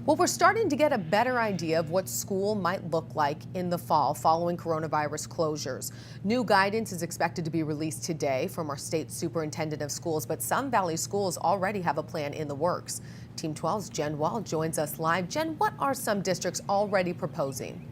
Well, we're starting to get a better idea of what school might look like in the fall following coronavirus closures. New guidance is expected to be released today from our state superintendent of schools, but some Valley schools already have a plan in the works. Team 12's Jen Wahl joins us live. Jen, what are some districts already proposing?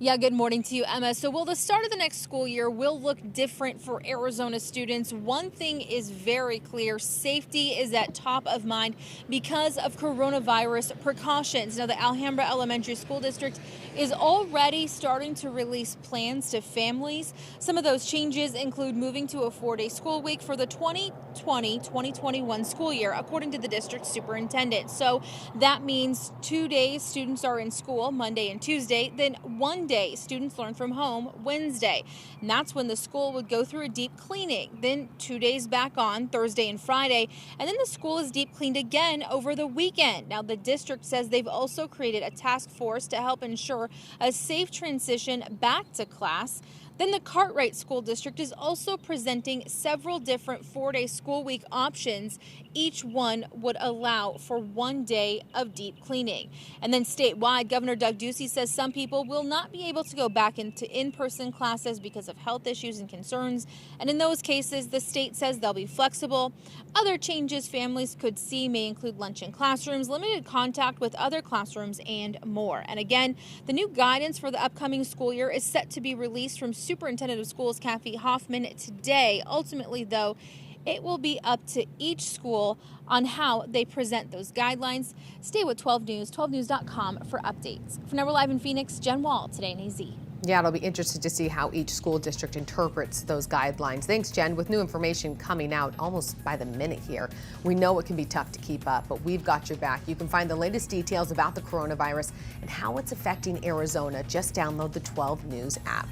Yeah, good morning to you, Emma. So, the start of the next school year will look different for Arizona students. One thing is very clear: safety is at top of mind because of coronavirus precautions. Now, the Alhambra Elementary School District is already starting to release plans to families. Some of those changes include moving to a 4-day school week for the 2020-2021 school year, according to the district superintendent. So that means 2 days students are in school, Monday and Tuesday, then 1 day students learn from home, Wednesday. And that's when the school would go through a deep cleaning. Then 2 days back on, Thursday and Friday. And then the school is deep cleaned again over the weekend. Now, the district says they've also created a task force to help ensure a safe transition back to class. Then the Cartwright School District is also presenting several different 4-day school week options. Each one would allow for 1 day of deep cleaning. And then statewide, Governor Doug Ducey says some people will not be able to go back into in-person classes because of health issues and concerns. And in those cases, the state says they'll be flexible. Other changes families could see may include lunch in classrooms, limited contact with other classrooms, and more. And again, the new guidance for the upcoming school year is set to be released from Superintendent of Schools Kathy Hoffman today. Ultimately, though, it will be up to each school on how they present those guidelines. Stay with 12 News, 12news.com for updates. For now, we're live in Phoenix. Jen Wahl, Today in AZ. Yeah, it'll be interesting to see how each school district interprets those guidelines. Thanks, Jen. With new information coming out almost by the minute here, we know it can be tough to keep up, but we've got your back. You can find the latest details about the coronavirus and how it's affecting Arizona. Just download the 12 News app.